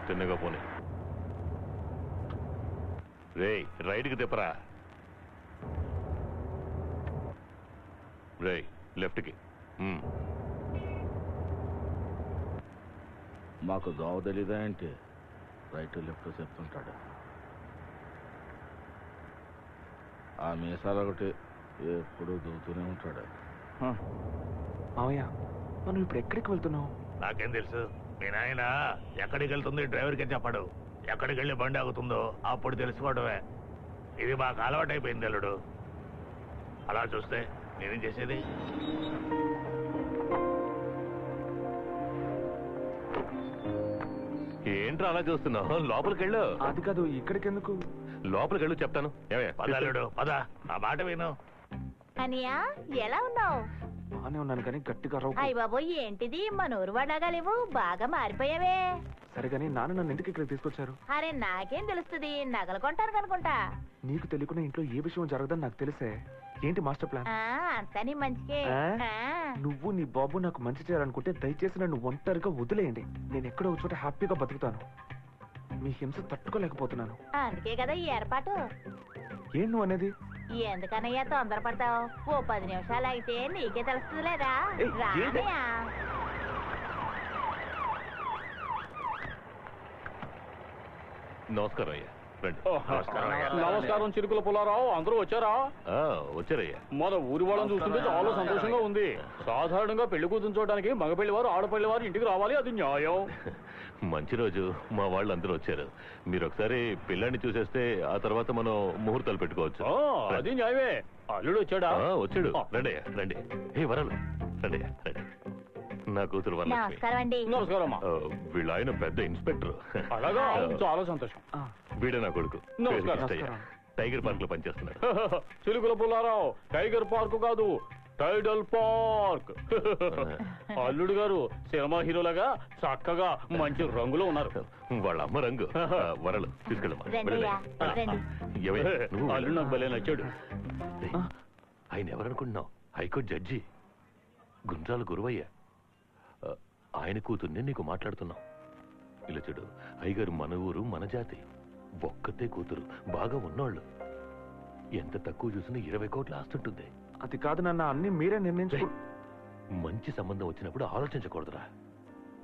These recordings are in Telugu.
తిన్నగా పోనీ. రే రైట్కి తిప్పరా. రే లెఫ్ట్కి. మాకు దోవ తెలీదా ఏంటి? రైట్ లెఫ్ట్ చెప్తుంటాడు. ఆ మీసాలు ఒకటి ఎప్పుడు దూతూనే ఉంటాడు. మావయ్య మనం ఇప్పుడు ఎక్కడికి వెళ్తున్నావు? నాకేం తెలుసు? మీ నాయన ఎక్కడికి వెళ్తుంది డ్రైవర్కి చెప్పడు. ఎక్కడికి వెళ్ళి బండి ఆగుతుందో అప్పుడు తెలుసుకోవడమే. ఇది మాకు అలవాటైపోయింది అల్లుడు. అలా చూస్తే నేనేం చేసేది? ఏంట్రా అలా చూస్తున్నావు? లోపలికి వెళ్ళు. అది కాదు, ఇక్కడికి ఎందుకు? లోపలికి వెళ్ళు చెప్తాను. పద అల్లుడు పద, నా మాట విను. అనియా ఎలా ఉన్నావు? బానే ఉన్నాను కానీ గట్టిగా రావు. అయ్య బాబోయ్ ఏంటిది మనూరు వడగలేవు, బాగా మారిపోయావే. సరే కానీ నాన్న నన్ను ఎందుకు ఇక్కడ తీసుకొచ్చారు? అరే నాకేం తెలుస్తుంది, నగలు కొంటాను కనుకుంటా. నీకు తెలియకుండా ఇంట్లో ఏ విషయం జరగదని నాకు తెలిసే. ఏంటి మాస్టర్ ప్లాన్? అంతా నీ మంచికే. నువ్వు నీ బాబు నాకు మంచి చేయాలనుకుంటే దయచేసి నన్ను ఒంటరిగా వదిలేయండి. నేను ఎక్కడో ఒక చోట హ్యాపీగా బతుకుతాను. మీ హింస తట్టుకోలేకపోతున్నాను. అందుకే కదా ఈ ఏర్పాటు. ఏం నువ్వు అనేది? ఎందుకనయ్యా తొందరపడతావు? ఓ 10 నిమిషాలు అయితే నీకే తెలుస్తుంది లేదా? రానయ్యా. నమస్కారం అయ్యా. రండి. నమస్కారం చిరుకుల పుల్లారావు, అందరూ వచ్చారా? వచ్చారయ్యా. మన ఊరి వాళ్ళని చూస్తుంటే చాలా సంతోషంగా ఉంది. సాధారణంగా పెళ్లి కూతురు చూడడానికి మగపెళ్లి వారు ఆడపల్లి వారు ఇంటికి రావాలి, అది న్యాయం. మంచి రోజు మా వాళ్ళు అందరూ వచ్చారు. మీరు ఒకసారి పిల్లాన్ని చూసేస్తే ఆ తర్వాత మనం ముహూర్తాలు పెట్టుకోవచ్చు. అది న్యాయమే. అల్లుడు వచ్చాడా? వచ్చాడు. రండి రండి. ఏ వరాలు రండి రండి. నా కూతురు వరలక్ష్మి. నమస్కారం. వీళ్ళ ఆయన పెద్ద ఇన్స్పెక్టర్. అలాగా, చాలా సంతోషం. వీడే నా కొడుకు. నమస్కారం. టైగర్ పార్క్ లో పనిచేస్తున్నాడు. చిలుకుల పుల్లారావు, టైగర్ పార్క్ కాదు, టైడల్ పార్క్. అల్లుడు గారు సినిమా హీరోలాగా చక్కగా మంచి రంగులో ఉన్నారు. వాళ్ళ అమ్మ రంగు. వరలు తీసుకెళ్ళమ్మా. అల్లుడు నాకు భలే నచ్చాడు. ఆయన ఎవరనుకుంటున్నావు? High court judge Gundrala Guruvayya. ఆయన కూతుర్ని నీకు మాట్లాడుతున్నావు. ఇలా చూడు, అయ్యగారు మన ఊరు మన జాతి, ఒక్కతే కూతురు, బాగా ఉన్నోళ్ళు. ఎంత తక్కువ చూసినా 20 కోట్ల ఆస్తుంటుంది. అది కాదు నాన్న, అన్ని మీరే నిర్ణయించు. మంచి సంబంధం వచ్చినప్పుడు ఆలోచించకూడదురా.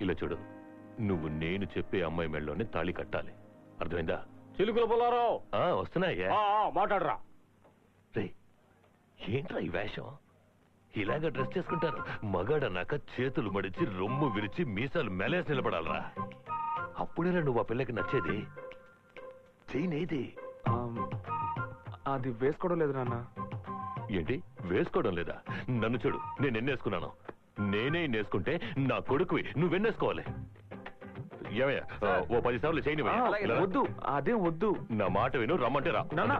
ఇలా చూడు, నువ్వు నేను చెప్పే అమ్మాయి మెళ్ళలోనే తాళి కట్టాలి. అర్థమైందా? చిలుకుల పుల్లారావు వస్తున్నాయ్యా. మాట్లాడరా. రే ఏంట్రా ఈ వేషం? ఇలాగా డ్రెస్ చేసుకుంటారు. మగాడన్నాక చేతులు మడిచి రొమ్ము విరిచి మీసాలు మెలేసి నిలబడాలరా. అప్పుడేరా నువ్వు ఆ పిల్లకి నచ్చేది. చెయ్యినేది. అది వేసుకోవడం లేదు నాన్న. ఏంటి వేసుకోవడం లేదా? నన్ను చూడు, నేను ఎన్నేసుకున్నాను. నేనే ఎన్నేసుకుంటే నా కొడుకువి నువ్వెన్నేసుకోవాలి. ఏమయ్యా, ఓ 10 సార్లు చేయని. వద్దు, అదే వద్దు. నా మాట విను, రమ్మంటే రా. నాన్న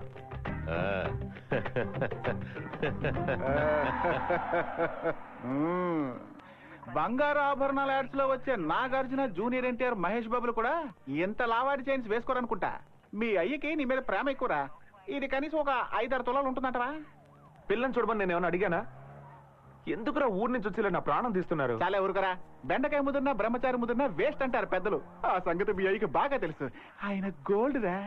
బంగారు ఆభరణాల యాడ్స్ లో వచ్చే నాగార్జున, జూనియర్ ఎన్టీఆర్, మహేష్ బాబులు కూడా ఎంత లావాడి చైన్స్ వేసుకోరనుకుంటా. మీ అయ్యకి నీ మీద ప్రేమ ఎక్కువరా. ఇది కనీసం ఒక 5-6 తులాలు ఉంటుందంటవా? పిల్లని చూడమని నేను ఏమైనా అడిగానా? ఎందుకురా ఊరి నుంచి వచ్చి నా ప్రాణం తీస్తున్నారు? చాలా ఊరుకరా. బెండకాయ ముదిరినా బ్రహ్మచారి ముదిరినా వేస్ట్ అంటారు పెద్దలు. ఆ సంగతి మీ అయ్యకి బాగా తెలుసు. ఆయన గోల్డ్ రా.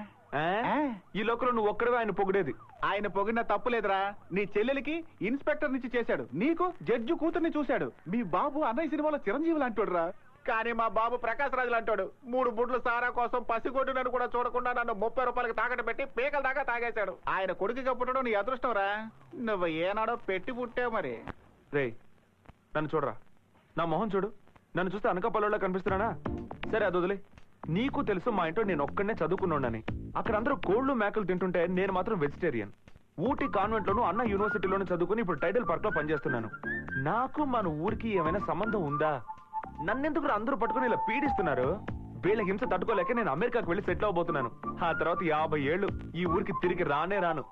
ఈ లోకంలో నువ్వు ఒక్కడే ఆయన పొగిడేది. ఆయన పొగిడిన తప్పులేదురా. నీ చెల్లెలికి ఇన్స్పెక్టర్ నుంచి చేశాడు, నీకు జడ్జి కూతుర్ని చూశాడు. మీ బాబు అన్నయ్య సినిమాలో చిరంజీవులు అంటాడు రా. కానీ మా బాబు ప్రకాశ్ రాజులు అంటాడు. 3 బుడ్లు సారా కోసం పసిగొడ్డు నన్ను కూడా చూడకుండా నన్ను 30 రూపాయలకి తాకట్టు పెట్టి పీకల దాకా తాగేశాడు. ఆయన కొడుకుగా పుట్టడం నీ అదృష్టం రా. నువ్వు ఏనాడో పెట్టి పుట్టావు మరి. రే నన్ను చూడరా, నా మొహం చూడు. నన్ను చూస్తే అనకాపల్లిలో కనిపిస్తున్నానా? సరే అది వదిలే. నీకు తెలుసు మా ఇంట్లో నేను ఒక్కడనే చదువుకున్నానని. అక్కడ అందరూ కోళ్లు మేకలు తింటుంటే నేను మాత్రం వెజిటేరియన్. ఊటీ కాన్వెంట్ లోను, అన్న యూనివర్సిటీలోను చదువుకుని ఇప్పుడు టైడల్ పార్క్ లో పనిచేస్తున్నాను. నాకు మన ఊరికి ఏమైనా సంబంధం ఉందా? నన్నెందుకు అందరూ పట్టుకుని ఇలా పీడిస్తున్నారు? వీళ్ళ హింస తట్టుకోలేక నేను అమెరికాకు వెళ్ళి సెటిల్ అవబోతున్నాను. ఆ తర్వాత 50 ఏళ్ళు ఈ ఊరికి తిరిగి రానే రాను.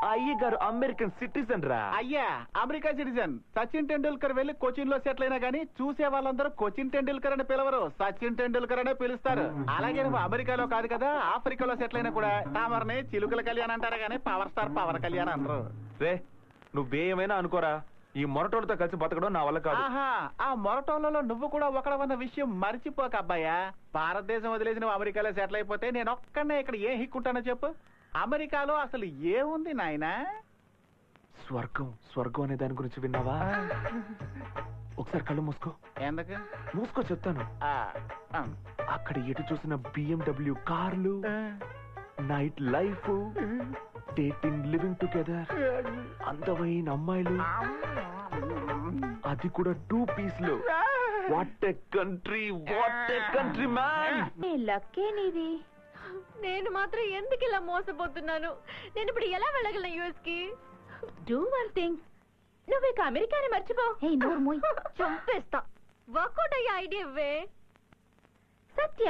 అయ్య గారు అమెరికన్ సిటిజన్ రా. అయ్యా అమెరికా సిటిజన్. సచిన్ టెండూల్కర్ వెళ్ళి కోచిన్ లో సెటిల్ అయినా గానీ చూసే వాళ్ళందరూ కోచిన్ టెండూల్కర్ అని పిలవరు, సచిన్ టెండూల్కర్ అనే పిలుస్తారు. అలాగే నువ్వు అమెరికాలో కాదు కదా, ఆఫ్రికాలో సెటిల్ అయినా కూడా తామరని చిలుకల కళ్యాణ్ అంటారు గానీ పవర్ స్టార్ పవన్ కళ్యాణ్ అనరు. రే నువ్వేమైనా అనుకోరా, ఈ మొరటోళ్ళతో కలిసి బతకడం నా వల్ల కాదు. ఆహా ఆ మొరటోళ్ళలో నువ్వు కూడా ఒకడవన్న విషయం మర్చిపోక అబ్బాయా. భారతదేశం వదిలేసి నువ్వు అమెరికాలో సెటిల్ అయిపోతే నేను ఒక్కనే ఇక్కడ ఏం హిక్కుంటానో చెప్పు. అమెరికాలో అసలు ఏముంది నాయనా? స్వర్గం స్వర్గం అనే దాని గురించి విన్నావా? ఒకసారి కళ్ళు మూసుకో. ఎందుకు? మూసుకో చెప్తాను. అక్కడ ఎటు చూసిన BMW కార్లు, night life, dating, living together, అందమైన అమ్మాయిలు, అది కూడా 2 పీస్లు. What a country, what a country man. నీ లక్కే నీది. నేను మాత్రం ఎందుకు ఇలా మోసపోతున్నాను? నేను ఇప్పుడు ఎలా వెళ్ళగలను యుఎస్ కి? డూ వన్ థింగ్, నువ్వు ఇక అమెరికాని మర్చిపో. చంపేస్తా. వర్కౌట్ అయ్యే ఐడియా ఇవ్వే. సత్య